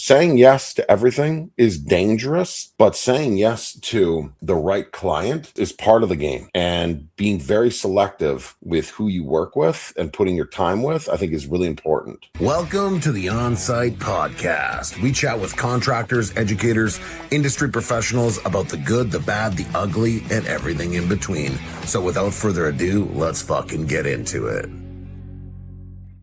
saying yes to everything is dangerous, but saying yes to the right client is part of the game. And being very selective with who you work with and putting your time with, I think is really important. Welcome to the Onsite podcast. We chat with contractors, educators, industry professionals about the good, the bad, the ugly, and everything in between. So without further ado, let's fucking get into it.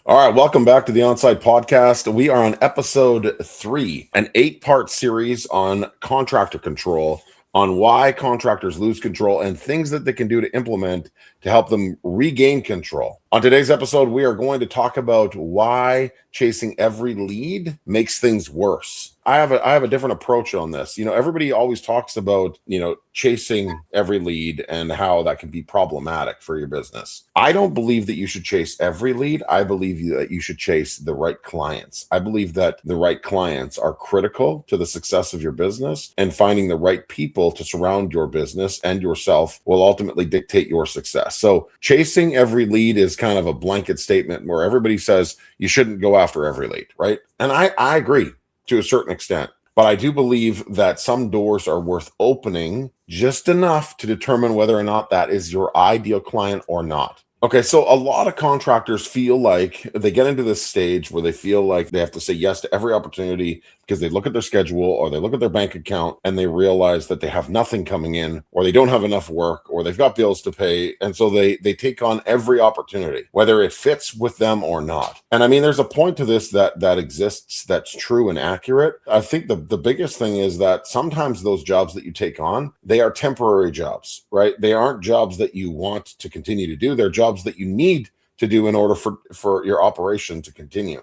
All right, welcome back to the Onsite podcast. We are on episode 3, an 8-part series on contractor control, on why contractors lose control and things that they can do to implement to help them regain control. On today's episode, we are going to talk about why chasing every lead makes things worse. I have a different approach on this. Everybody always talks about, chasing every lead and how that can be problematic for your business. I don't believe that you should chase every lead. I believe that you should chase the right clients. I believe that the right clients are critical to the success of your business, and finding the right people to surround your business and yourself will ultimately dictate your success. So chasing every lead is kind of a blanket statement where everybody says you shouldn't go after every lead, right? And I agree to a certain extent, but I do believe that some doors are worth opening just enough to determine whether or not that is your ideal client or not. Okay, so a lot of contractors feel like they get into this stage where they feel like they have to say yes to every opportunity because they look at their schedule or they look at their bank account and they realize that they have nothing coming in, or they don't have enough work, or they've got bills to pay. And so they take on every opportunity, whether it fits with them or not. And I mean, there's a point to this that exists that's true and accurate. I think the biggest thing is that sometimes those jobs that you take on, they are temporary jobs, right? They aren't jobs that you want to continue to do. They're jobs that you need to do in order for your operation to continue.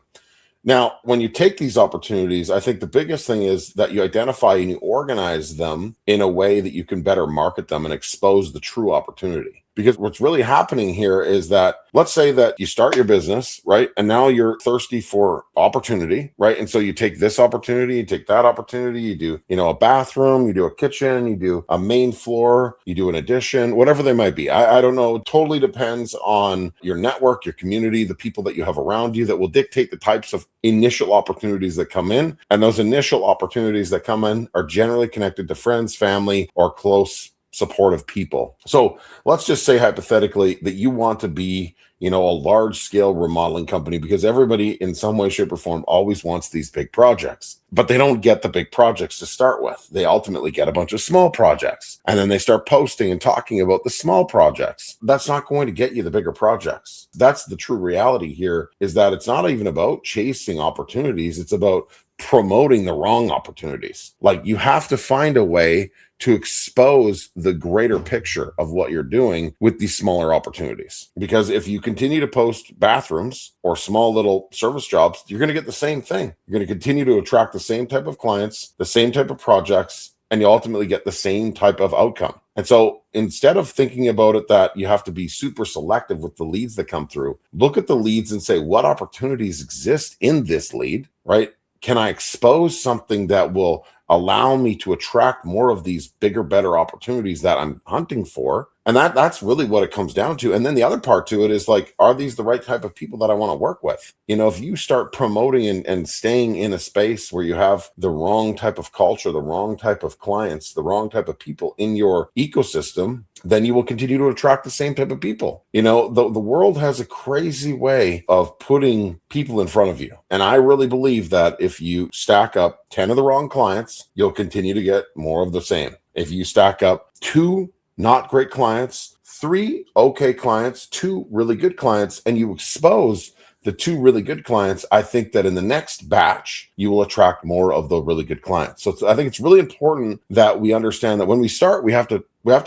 Now, when you take these opportunities, I think the biggest thing is that you identify and you organize them in a way that you can better market them and expose the true opportunity. Because what's really happening here is that, let's say that you start your business, right? And now you're thirsty for opportunity, right? And so you take this opportunity, you take that opportunity, you do, a bathroom, you do a kitchen, you do a main floor, you do an addition, whatever they might be. I don't know. It totally depends on your network, your community, the people that you have around you that will dictate the types of initial opportunities that come in. And those initial opportunities that come in are generally connected to friends, family, or close supportive people. So let's just say hypothetically that you want to be, a large scale remodeling company, because everybody in some way, shape, or form always wants these big projects, but they don't get the big projects to start with. They ultimately get a bunch of small projects, and then they start posting and talking about the small projects. That's not going to get you the bigger projects. That's the true reality here, is that it's not even about chasing opportunities. It's about promoting the wrong opportunities. Like, you have to find a way to expose the greater picture of what you're doing with these smaller opportunities. Because if you continue to post bathrooms or small little service jobs, you're going to get the same thing. You're going to continue to attract the same type of clients, the same type of projects, and you ultimately get the same type of outcome. And so instead of thinking about it that you have to be super selective with the leads that come through, look at the leads and say, what opportunities exist in this lead, right? Can I expose something that will allow me to attract more of these bigger, better opportunities that I'm hunting for? And that's really what it comes down to. And then the other part to it is like, are these the right type of people that I want to work with? If you start promoting and staying in a space where you have the wrong type of culture, the wrong type of clients, the wrong type of people in your ecosystem, then you will continue to attract the same type of people. The world has a crazy way of putting people in front of you. And I really believe that if you stack up 10 of the wrong clients, you'll continue to get more of the same. If you stack up 2 not great clients, 3 okay clients, 2 really good clients, and you expose the 2 really good clients, I think that in the next batch, you will attract more of the really good clients. So I think it's really important that we understand that when we start, we have to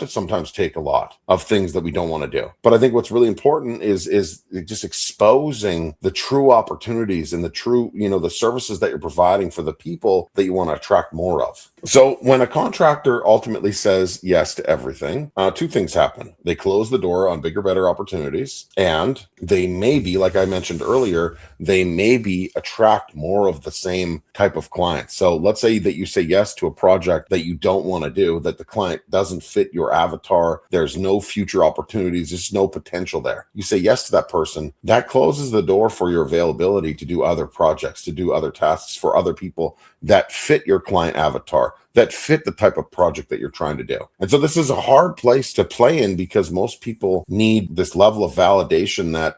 sometimes take a lot of things that we don't want to do. But I think what's really important is just exposing the true opportunities and the true, the services that you're providing for the people that you want to attract more of. So when a contractor ultimately says yes to everything, 2 things happen. They close the door on bigger, better opportunities, and they maybe, like I mentioned earlier, they maybe attract more of the same type of clients. So let's say that you say yes to a project that you don't want to do, that the client doesn't fit fit your avatar. There's no future opportunities. There's no potential there. You say yes to that person. That closes the door for your availability to do other projects, to do other tasks for other people that fit your client avatar, that fit the type of project that you're trying to do. And so this is a hard place to play in because most people need this level of validation that,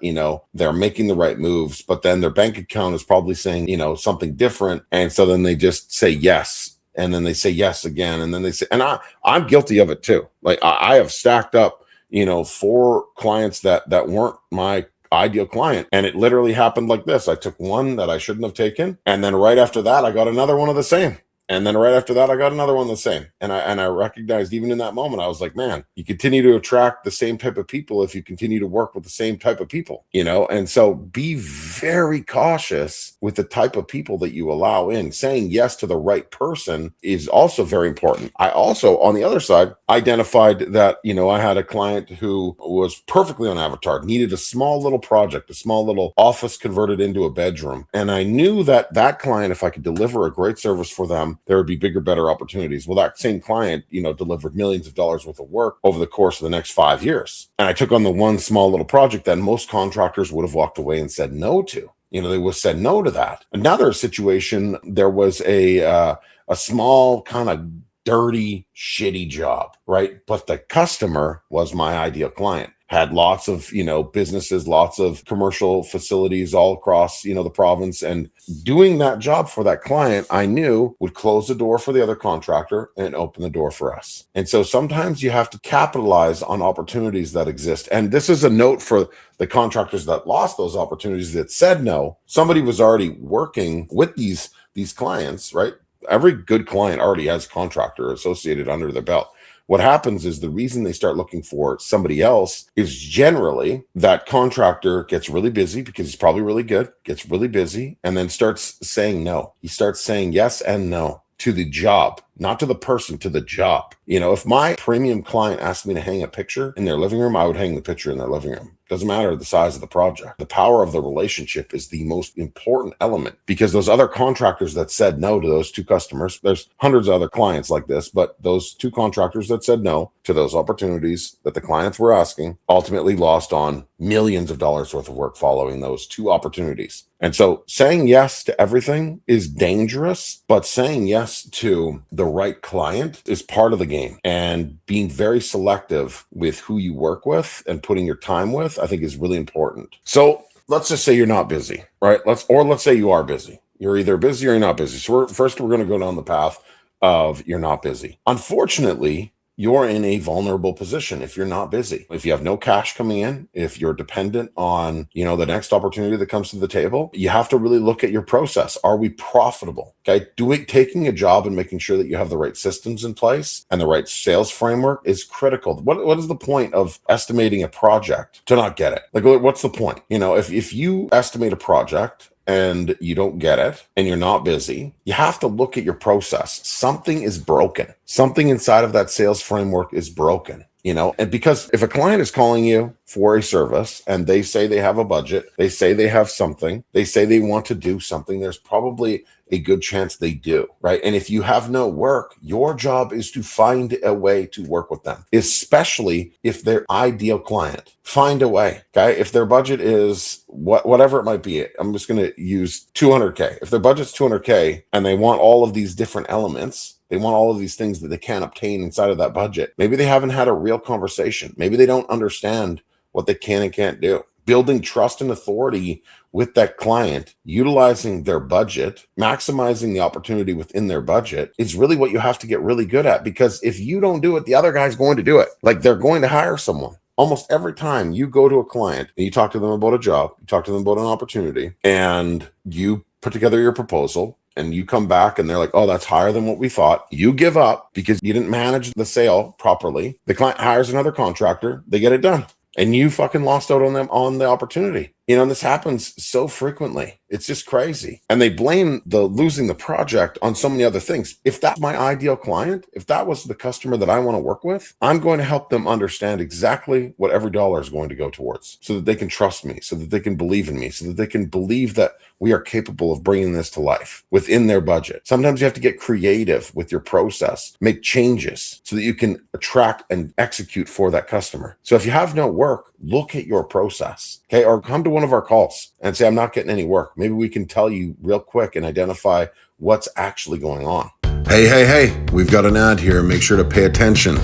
they're making the right moves, but then their bank account is probably saying, something different. And so then they just say yes. And then they say yes again. And then they say, and I'm guilty of it too. Like I have stacked up, 4 clients that weren't my ideal client. And it literally happened like this. I took one that I shouldn't have taken. And then right after that, I got another one of the same. And then right after that, I got another one the same. And I recognized even in that moment, I was like, man, you continue to attract the same type of people if you continue to work with the same type of people, And so be very cautious with the type of people that you allow in. Saying yes to the right person is also very important. I also, on the other side, identified that, I had a client who was perfectly on avatar, needed a small little project, a small little office converted into a bedroom. And I knew that client, if I could deliver a great service for them, there would be bigger, better opportunities. Well, that same client, delivered millions of dollars worth of work over the course of the next 5 years. And I took on the one small little project that most contractors would have walked away and said no to. They would have said no to that. Another situation, there was a small kind of dirty, shitty job, right? But the customer was my ideal client. Had lots of, businesses, lots of commercial facilities all across, the province. And doing that job for that client, I knew would close the door for the other contractor and open the door for us. And so sometimes you have to capitalize on opportunities that exist. And this is a note for the contractors that lost those opportunities that said no. Somebody was already working with these clients, right? Every good client already has a contractor associated under their belt. What happens is the reason they start looking for somebody else is generally that contractor gets really busy because he's probably really good, gets really busy, and then starts saying no. He starts saying yes and no to the job, not to the person, to the job. If my premium client asked me to hang a picture in their living room, I would hang the picture in their living room. Doesn't matter the size of the project. The power of the relationship is the most important element, because those other contractors that said no to those 2 customers, there's hundreds of other clients like this, but those 2 contractors that said no to those opportunities that the clients were asking ultimately lost on millions of dollars worth of work following those 2 opportunities. And so saying yes to everything is dangerous, but saying yes to the right client is part of the game. And being very selective with who you work with and putting your time with, I think, is really important. So let's just say you're not busy, right? Let's say you are busy. You're either busy or you're not busy. So we're going to go down the path of you're not busy. Unfortunately, you're in a vulnerable position if you're not busy. If you have no cash coming in, if you're dependent on, the next opportunity that comes to the table, you have to really look at your process. Are we profitable? Okay. Taking a job and making sure that you have the right systems in place and the right sales framework is critical. What is the point of estimating a project to not get it? Like, what's the point? If you estimate a project and you don't get it and you're not busy, you have to look at your process. Something is broken. Something inside of that sales framework is broken. And because if a client is calling you for a service and they say they have a budget, they say they have something, they say they want to do something, there's probably a good chance they do, right? And if you have no work, your job is to find a way to work with them, especially if they're ideal client. Find a way, okay? If their budget is whatever it might be, I'm just going to use 200K. If their budget's 200K and they want all of these different elements, they want all of these things that they can't obtain inside of that budget. Maybe they haven't had a real conversation. Maybe they don't understand what they can and can't do. Building trust and authority with that client, utilizing their budget, maximizing the opportunity within their budget is really what you have to get really good at. Because if you don't do it, the other guy's going to do it. Like, they're going to hire someone. Almost every time you go to a client and you talk to them about a job, you talk to them about an opportunity, and you put together your proposal, and you come back and they're like, oh, that's higher than what we thought. You give up because you didn't manage the sale properly. The client hires another contractor. They get it done. And you fucking lost out on them on the opportunity. And this happens so frequently. It's just crazy. And they blame the losing the project on so many other things. If that's my ideal client, if that was the customer that I want to work with, I'm going to help them understand exactly what every dollar is going to go towards so that they can trust me, so that they can believe in me, so that they can believe that we are capable of bringing this to life within their budget. Sometimes you have to get creative with your process, make changes so that you can attract and execute for that customer. So if you have no work, look at your process, okay? Or come to one of our calls and say, I'm not getting any work. Maybe we can tell you real quick and identify what's actually going on. Hey, we've got an ad here. Make sure to pay attention.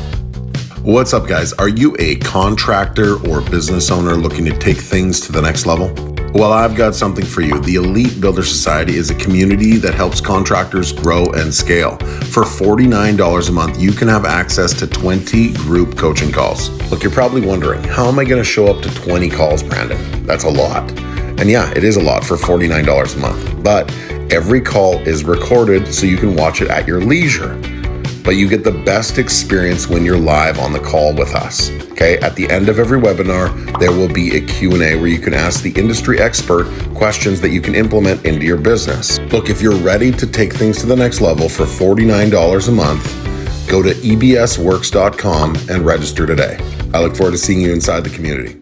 What's up, guys? Are you a contractor or business owner looking to take things to the next level? Well, I've got something for you. The Elite Builder Society is a community that helps contractors grow and scale. For $49 a month, you can have access to 20 group coaching calls. Look, you're probably wondering, how am I going to show up to 20 calls, Brandon? That's a lot. And yeah, it is a lot for $49 a month. But every call is recorded so you can watch it at your leisure. But you get the best experience when you're live on the call with us. Okay, at the end of every webinar, there will be a Q&A where you can ask the industry expert questions that you can implement into your business. Look, if you're ready to take things to the next level for $49 a month, go to ebsworks.com and register today. I look forward to seeing you inside the community.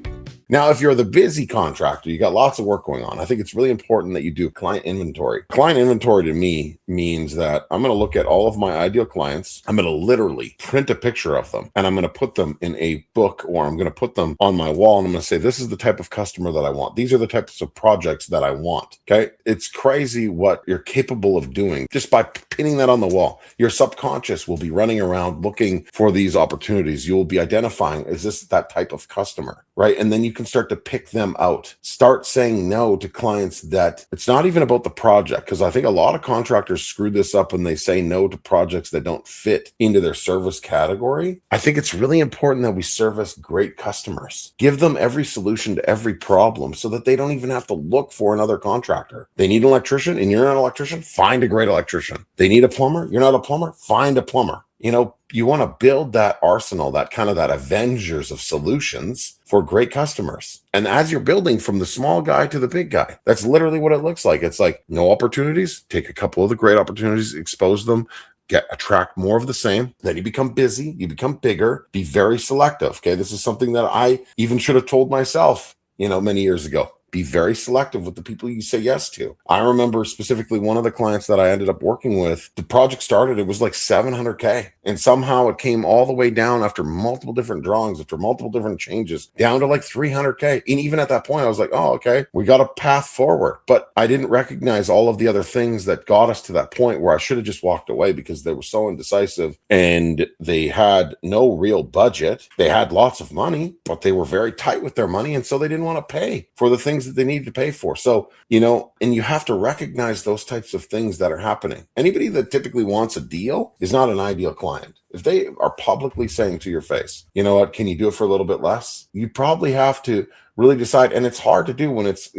Now, if you're the busy contractor, you got lots of work going on, I think it's really important that you do client inventory. Client inventory to me means that I'm going to look at all of my ideal clients. I'm going to literally print a picture of them and I'm going to put them in a book, or I'm going to put them on my wall. And I'm going to say, this is the type of customer that I want. These are the types of projects that I want. Okay. It's crazy what you're capable of doing just by pinning that on the wall. Your subconscious will be running around looking for these opportunities. You'll be identifying, is this that type of customer? Right. And then you can start to pick them out. Start saying no to clients that it's not even about the project. Because I think a lot of contractors screw this up when they say no to projects that don't fit into their service category. I think it's really important that we service great customers. Give them every solution to every problem so that they don't even have to look for another contractor. They need an electrician and you're not an electrician, find a great electrician. They need a plumber, you're not a plumber, find a plumber. You want to build that arsenal, that Avengers of solutions for great customers. And as you're building from the small guy to the big guy, that's literally what it looks like. It's like no opportunities, take a couple of the great opportunities, expose them, attract more of the same. Then you become busy, you become bigger, be very selective. Okay. This is something that I even should have told myself, many years ago. Be very selective with the people you say yes to. I remember specifically one of the clients that I ended up working with, the project started, it was like $700K. And somehow it came all the way down after multiple different drawings, after multiple different changes, down to like $300K. And even at that point, I was like, oh, okay, we got a path forward. But I didn't recognize all of the other things that got us to that point where I should have just walked away because they were so indecisive and they had no real budget. They had lots of money, but they were very tight with their money. And so they didn't want to pay for the things that they needed to pay for. So, and you have to recognize those types of things that are happening. Anybody that typically wants a deal is not an ideal client. If they are publicly saying to your face, you know what, can you do it for a little bit less? You probably have to really decide. And it's hard to do when it's,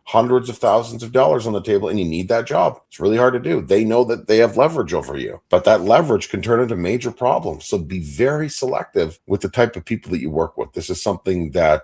hundreds of thousands of dollars on the table and you need that job. It's really hard to do. They know that they have leverage over you, but that leverage can turn into major problems. So be very selective with the type of people that you work with. This is something that,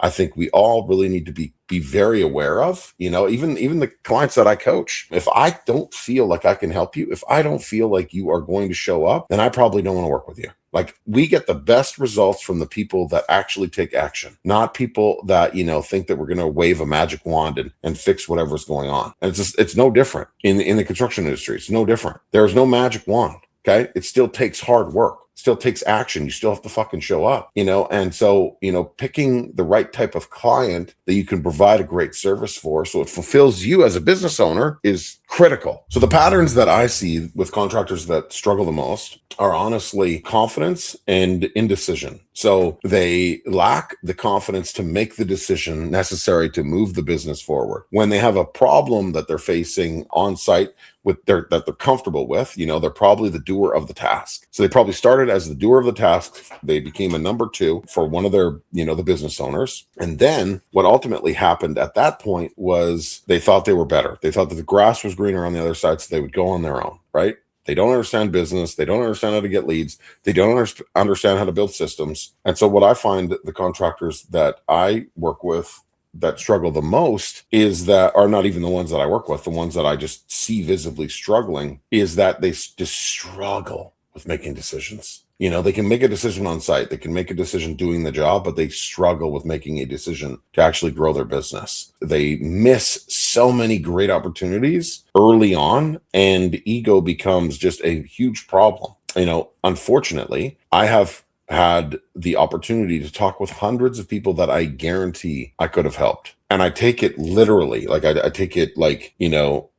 I think we all really need to be very aware of, even the clients that I coach. If I don't feel like I can help you, if I don't feel like you are going to show up, then I probably don't want to work with you. Like, we get the best results from the people that actually take action, not people that, think that we're going to wave a magic wand and fix whatever's going on. And it's no different in the construction industry. It's no different. There's no magic wand. Okay. It still takes hard work. Still takes action. You still have to fucking show up, and so, picking the right type of client that you can provide a great service for so it fulfills you as a business owner is critical. So the patterns that I see with contractors that struggle the most are honestly confidence and indecision. So they lack the confidence to make the decision necessary to move the business forward. When they have a problem that they're facing on site that they're comfortable with, they're probably the doer of the task. So they probably started as the doer of the task. They became a number two for one of their, the business owners. And then what ultimately happened at that point was they thought they were better. They thought that the grass was greener on the other side, so they would go on their own, right? They don't understand business. They don't understand how to get leads. They don't understand how to build systems. And so what I find, the contractors that I work with, that struggle the most is that, are not even the ones that I work with, the ones that I just see visibly struggling, is that they just struggle with making decisions. They can make a decision on site, they can make a decision doing the job, but they struggle with making a decision to actually grow their business. They miss so many great opportunities early on, and ego becomes just a huge problem. Unfortunately, I have had the opportunity to talk with hundreds of people that I guarantee I could have helped. And I take it literally, like I take it like,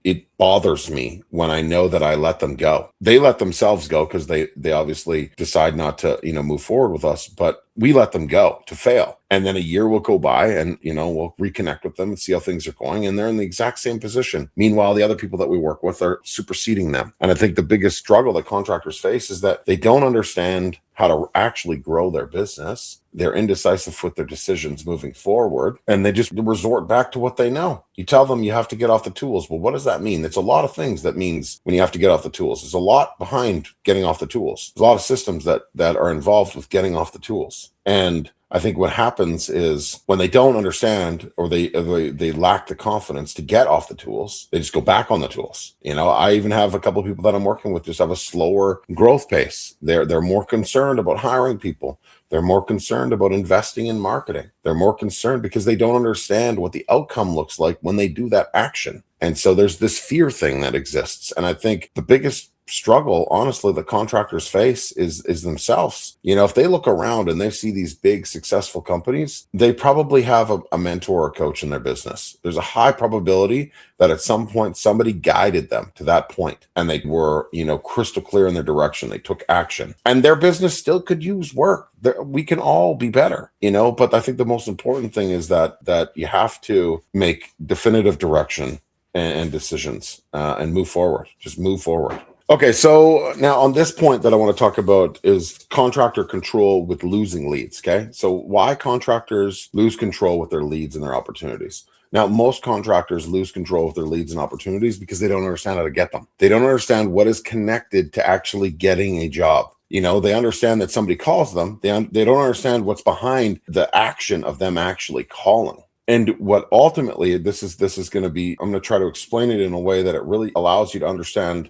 it bothers me when I know that I let them go. They let themselves go because they obviously decide not to, move forward with us, but we let them go to fail. And then a year will go by and, we'll reconnect with them and see how things are going. And they're in the exact same position. Meanwhile, the other people that we work with are superseding them. And I think the biggest struggle that contractors face is that they don't understand how to actually grow their business. They're indecisive with their decisions moving forward, and they just resort back to what they know. You tell them you have to get off the tools. Well, what does that mean? It's a lot of things that means when you have to get off the tools. There's a lot behind getting off the tools. There's a lot of systems that are involved with getting off the tools. And I think what happens is when they don't understand, or they lack the confidence to get off the tools, they just go back on the tools. I even have a couple of people that I'm working with just have a slower growth pace. They're more concerned about hiring people. They're more concerned about investing in marketing. They're more concerned because they don't understand what the outcome looks like when they do that action. And so there's this fear thing that exists. And I think the biggest struggle, honestly, the contractors face is themselves. If they look around and they see these big successful companies, they probably have a mentor or coach in their business. There's a high probability that at some point somebody guided them to that point and they were, crystal clear in their direction. They took action and their business still could use work. We can all be better, but I think the most important thing is that you have to make definitive direction and decisions and move forward. Just move forward. Okay, so now on this point that I want to talk about is contractor control with losing leads, okay? So why contractors lose control with their leads and their opportunities. Now, most contractors lose control with their leads and opportunities because they don't understand how to get them. They don't understand what is connected to actually getting a job. They understand that somebody calls them. They don't understand what's behind the action of them actually calling. And what ultimately this is going to be, I'm going to try to explain it in a way that it really allows you to understand,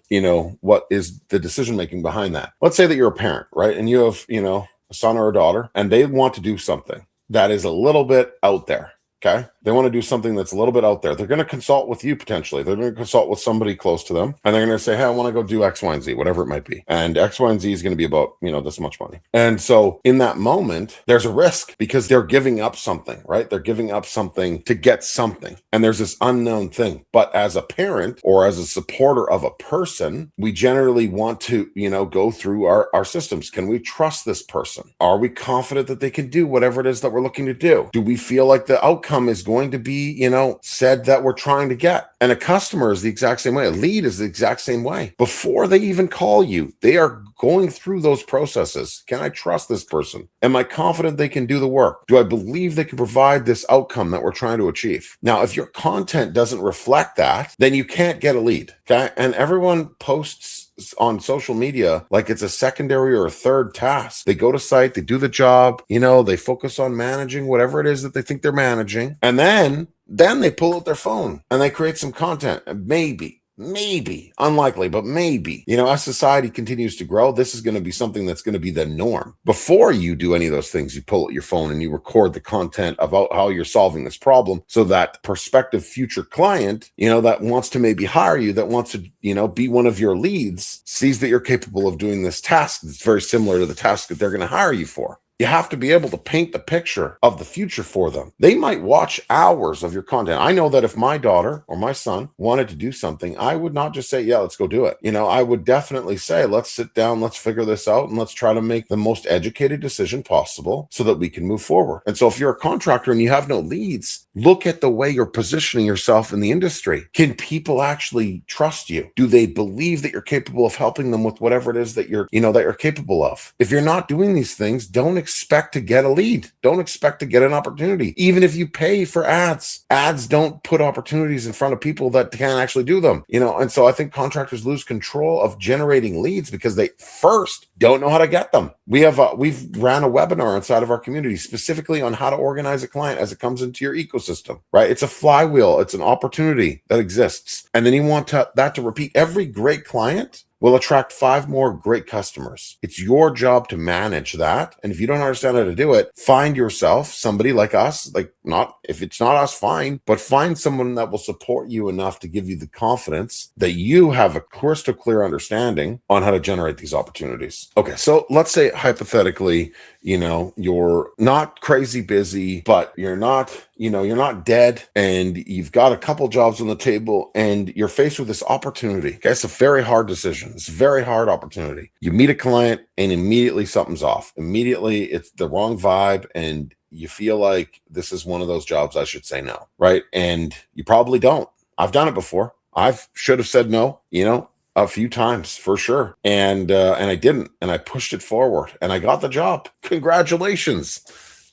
what is the decision making behind that. Let's say that you're a parent, right? And you have, a son or a daughter, and they want to do something that is a little bit out there. Okay. They want to do something that's a little bit out there. They're going to consult with you potentially. They're going to consult with somebody close to them. And they're going to say, hey, I want to go do X, Y, and Z, whatever it might be. And X, Y, and Z is going to be about, this much money. And so in that moment, there's a risk because they're giving up something, right? They're giving up something to get something. And there's this unknown thing. But as a parent or as a supporter of a person, we generally want to, go through our systems. Can we trust this person? Are we confident that they can do whatever it is that we're looking to do? Do we feel like the outcome is going to be, said that we're trying to get? And a customer is the exact same way. A lead is the exact same way. Before they even call you, they are going through those processes. Can I trust this person? Am I confident they can do the work? Do I believe they can provide this outcome that we're trying to achieve? Now, if your content doesn't reflect that, then you can't get a lead. Okay. And everyone posts on social media like it's a secondary or a third task. They go to site, they do the job, they focus on managing whatever it is that they think they're managing. And then they pull out their phone and they create some content. Maybe, unlikely, but maybe, as society continues to grow, this is going to be something that's going to be the norm. Before you do any of those things, you pull out your phone and you record the content about how you're solving this problem so that prospective future client, that wants to maybe hire you, that wants to, be one of your leads, sees that you're capable of doing this task that's very similar to the task that they're going to hire you for. You have to be able to paint the picture of the future for them. They might watch hours of your content. I know that if my daughter or my son wanted to do something, I would not just say, yeah, let's go do it. I would definitely say, let's sit down, let's figure this out, and let's try to make the most educated decision possible so that we can move forward. And so if you're a contractor and you have no leads, look at the way you're positioning yourself in the industry. Can people actually trust you? Do they believe that you're capable of helping them with whatever it is that you're capable of? If you're not doing these things, don't expect to get a lead. Don't expect to get an opportunity. Even if you pay for ads don't put opportunities in front of people that can't actually do them, and so I think contractors lose control of generating leads because they first don't know how to get them. We've ran a webinar inside of our community specifically on how to organize a client as it comes into your ecosystem, right? It's a flywheel. It's an opportunity that exists. And then you want that to repeat. Every great client will attract 5 more great customers. It's your job to manage that. And if you don't understand how to do it, find yourself somebody like us, if it's not us, fine, but find someone that will support you enough to give you the confidence that you have a crystal clear understanding on how to generate these opportunities. Okay, so let's say hypothetically, you're not crazy busy, but you're not dead, and you've got a couple jobs on the table, and you're faced with this opportunity. Okay, it's a very hard decision. It's a very hard opportunity. You meet a client, and immediately something's off. Immediately, it's the wrong vibe, and you feel like this is one of those jobs I should say no, right? And you probably don't. I've done it before. I should have said no, a few times for sure. And I didn't, and I pushed it forward and I got the job. Congratulations.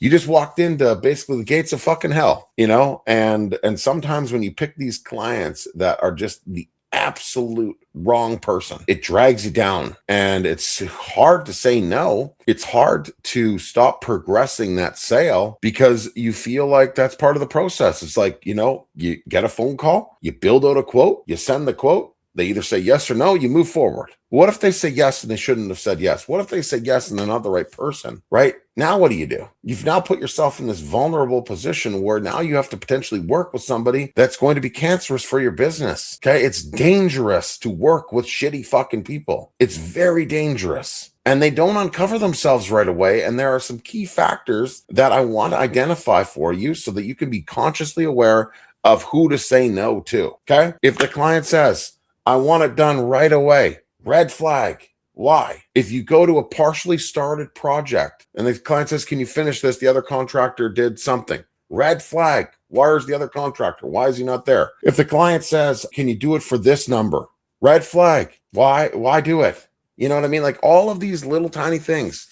You just walked into basically the gates of fucking hell, and sometimes when you pick these clients that are just the absolute wrong person, it drags you down, and it's hard to say no. It's hard to stop progressing that sale because you feel like that's part of the process. It's like, you get a phone call, you build out a quote, you send the quote. They either say yes or no, you move forward. What if they say yes and they shouldn't have said yes? What if they say yes and they're not the right person, right? Now what do? You've now put yourself in this vulnerable position where now you have to potentially work with somebody that's going to be cancerous for your business, okay? It's dangerous to work with shitty fucking people. It's very dangerous. And they don't uncover themselves right away. And there are some key factors that I want to identify for you so that you can be consciously aware of who to say no to, okay? If the client says, I want it done right away, red flag. Why? If you go to a partially started project and the client says, can you finish this? The other contractor did something. Red flag. Where's the other contractor? Why is he not there? If the client says, can you do it for this number? Red flag. Why do it? You know what I mean? Like all of these little tiny things.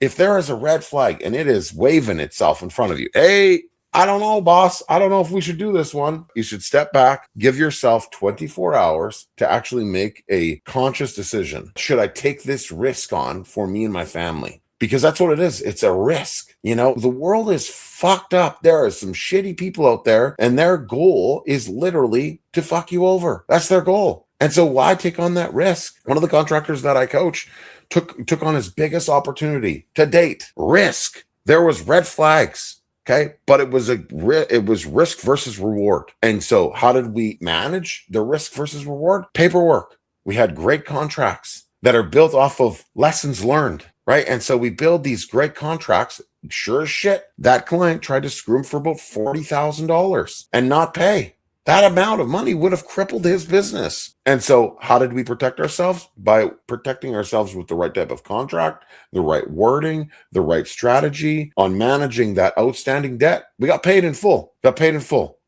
If there is a red flag and it is waving itself in front of you, hey, I don't know, boss. I don't know if we should do this one. You should step back, give yourself 24 hours to actually make a conscious decision. Should I take this risk on for me and my family? Because that's what it is. It's a risk. The world is fucked up. There are some shitty people out there, and their goal is literally to fuck you over. That's their goal. And so why take on that risk? One of the contractors that I coach took on his biggest opportunity to date. Risk. There was red flags. Okay, but it was risk versus reward. And so how did we manage the risk versus reward? Paperwork. We had great contracts that are built off of lessons learned, right? And so we build these great contracts. Sure as shit, that client tried to screw him for about $40,000 and not pay. That amount of money would have crippled his business. And so how did we protect ourselves? By protecting ourselves with the right type of contract, the right wording, the right strategy on managing that outstanding debt. We got paid in full,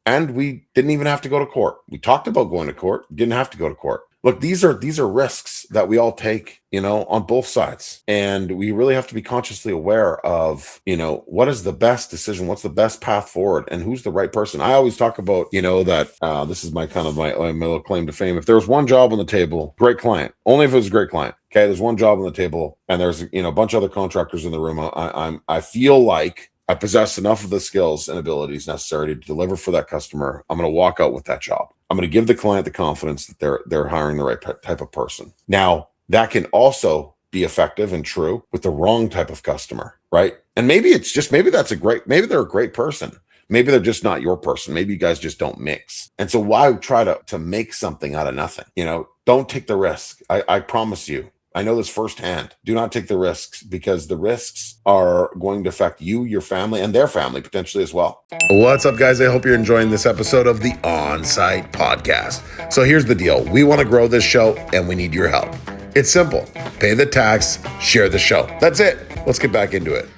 and we didn't even have to go to court. We talked about going to court, didn't have to go to court. Look, these are risks that we all take, on both sides. And we really have to be consciously aware of, what is the best decision? What's the best path forward? And who's the right person? I always talk about, that this is my little claim to fame. If there was one job on the table, great client, only if it was a great client. Okay, there's one job on the table and there's, a bunch of other contractors in the room. I feel like I possess enough of the skills and abilities necessary to deliver for that customer. I'm going to walk out with that job. I'm going to give the client the confidence that they're hiring the right type of person. Now, that can also be effective and true with the wrong type of customer, right? And maybe maybe they're a great person. Maybe they're just not your person. Maybe you guys just don't mix. And so why try to make something out of nothing? Don't take the risk. I promise you. I know this firsthand. Do not take the risks because the risks are going to affect you, your family, and their family potentially as well. What's up, guys? I hope you're enjoying this episode of the Onsite Podcast. So here's the deal. We want to grow this show and we need your help. It's simple. Pay the tax, share the show. That's it. Let's get back into it.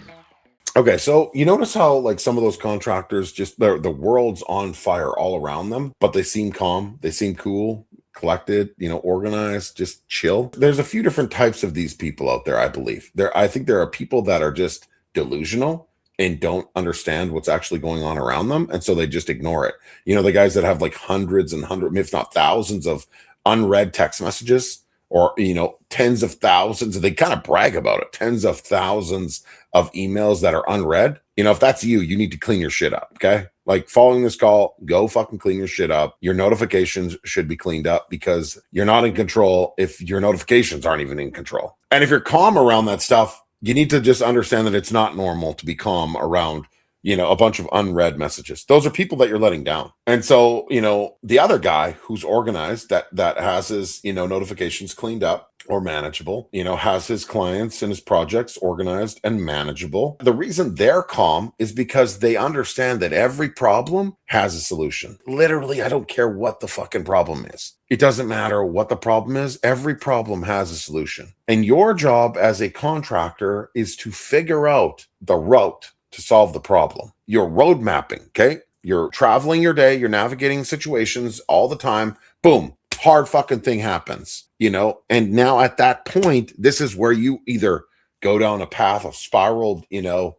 Okay, so you notice how some of those contractors, just the world's on fire all around them, but they seem calm, they seem cool, collected, organized, just chill. There's a few different types of these people out there, I believe. I think there are people that are just delusional and don't understand what's actually going on around them. And so they just ignore it. The guys that have like hundreds and hundreds, if not thousands of unread text messages, or, tens of thousands, they kind of brag about it, tens of thousands of emails that are unread. If that's you need to clean your shit up. Okay. Like, following this call, go fucking clean your shit up. Your notifications should be cleaned up, because you're not in control if your notifications aren't even in control. And if you're calm around that stuff, you need to just understand that it's not normal to be calm around, a bunch of unread messages. Those are people that you're letting down. And so, the other guy who's organized, that has his, notifications cleaned up or manageable, has his clients and his projects organized and manageable. The reason they're calm is because they understand that every problem has a solution. Literally, I don't care what the fucking problem is. It doesn't matter what the problem is. Every problem has a solution. And your job as a contractor is to figure out the route to solve the problem. You're road mapping, okay? You're traveling your day, you're navigating situations all the time. Boom, hard fucking thing happens, And now at that point, this is where you either go down a path of spiraled,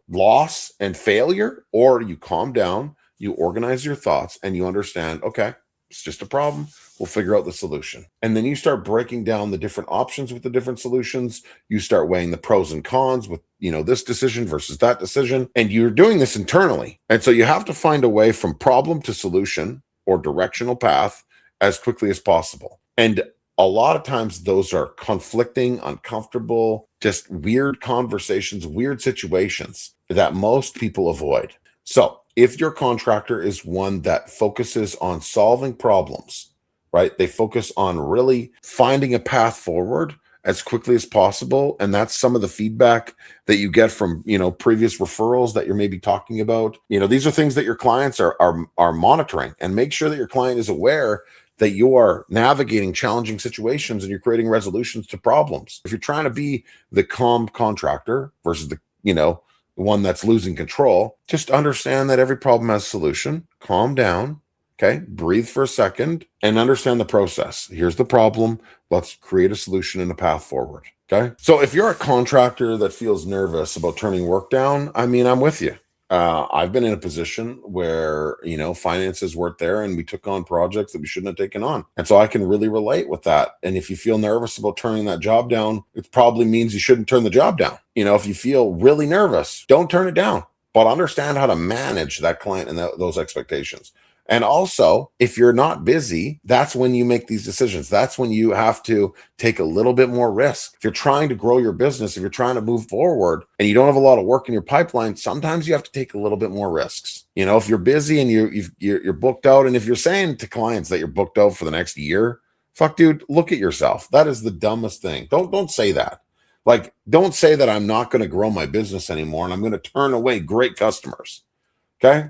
loss and failure, or you calm down, you organize your thoughts, and you understand, okay, it's just a problem. We'll figure out the solution. And then you start breaking down the different options with the different solutions. You start weighing the pros and cons with, this decision versus that decision. And you're doing this internally. And so you have to find a way from problem to solution or directional path as quickly as possible. And a lot of times those are conflicting, uncomfortable, just weird conversations, weird situations that most people avoid. So if your contractor is one that focuses on solving problems, right? They focus on really finding a path forward as quickly as possible. And that's some of the feedback that you get from, previous referrals that you're maybe talking about. These are things that your clients are monitoring, and make sure that your client is aware that you are navigating challenging situations and you're creating resolutions to problems. If you're trying to be the calm contractor versus the one that's losing control, just understand that every problem has a solution. Calm down. Okay, breathe for a second and understand the process. Here's the problem. Let's create a solution and a path forward. Okay, so if you're a contractor that feels nervous about turning work down, I'm with you. I've been in a position where, finances weren't there and we took on projects that we shouldn't have taken on. And so I can really relate with that. And if you feel nervous about turning that job down, it probably means you shouldn't turn the job down. If you feel really nervous, don't turn it down, but understand how to manage that client and those expectations. And also, if you're not busy, that's when you make these decisions. That's when you have to take a little bit more risk. If you're trying to grow your business, if you're trying to move forward and you don't have a lot of work in your pipeline, sometimes you have to take a little bit more risks. If you're busy and you're booked out, and if you're saying to clients that you're booked out for the next year, fuck, dude, look at yourself. That is the dumbest thing. Don't say that. Like, don't say that I'm not going to grow my business anymore and I'm going to turn away great customers. Okay?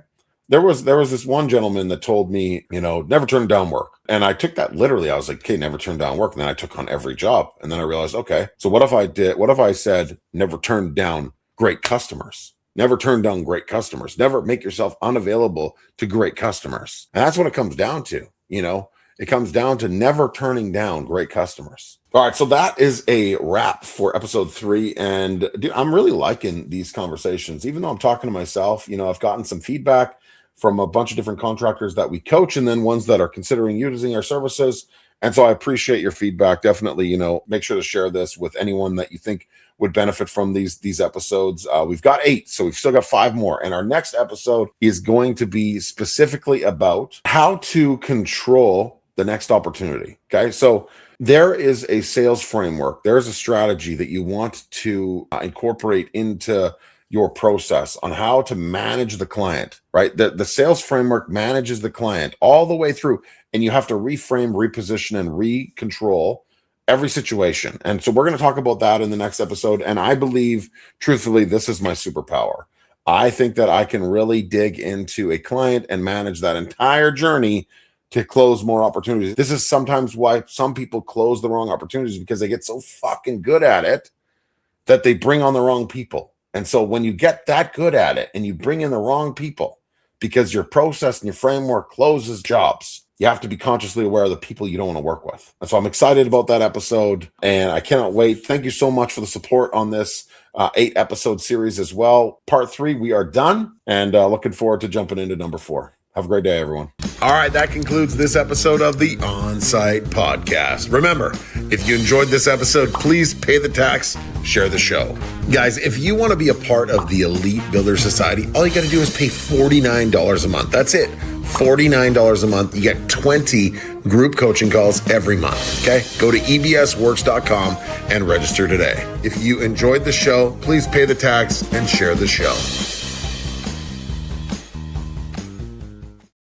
There was this one gentleman that told me, never turn down work. And I took that literally. I was like, okay, never turn down work. And then I took on every job. And then I realized, okay, so what if I said, never turn down great customers? Never turn down great customers. Never make yourself unavailable to great customers. And that's what it comes down to. It comes down to never turning down great customers. All right, so that is a wrap for episode 3. And dude, I'm really liking these conversations. Even though I'm talking to myself, I've gotten some feedback from a bunch of different contractors that we coach, and then ones that are considering using our services. And so I appreciate your feedback. Definitely, make sure to share this with anyone that you think would benefit from these episodes. We've got 8, so we've still got 5 more. And our next episode is going to be specifically about how to control the next opportunity. Okay, so there is a sales framework. There's a strategy that you want to incorporate into your process on how to manage the client, right? The sales framework manages the client all the way through, and you have to reframe, reposition, and recontrol every situation. And so we're going to talk about that in the next episode. And I believe, truthfully, this is my superpower. I think that I can really dig into a client and manage that entire journey to close more opportunities. This is sometimes why some people close the wrong opportunities, because they get so fucking good at it that they bring on the wrong people. And so when you get that good at it and you bring in the wrong people because your process and your framework closes jobs, you have to be consciously aware of the people you don't want to work with. And so I'm excited about that episode, and I cannot wait. Thank you so much for the support on this 8-episode series as well. Part 3, we are done, and looking forward to jumping into number 4. Have a great day, everyone. All right, that concludes this episode of the Onsite Podcast. Remember, if you enjoyed this episode, please pay the tax, share the show. Guys, if you want to be a part of the Elite Builder Society, all you got to do is pay $49 a month. That's it. $49 a month. You get 20 group coaching calls every month. Okay? Go to ebsworks.com and register today. If you enjoyed the show, please pay the tax and share the show.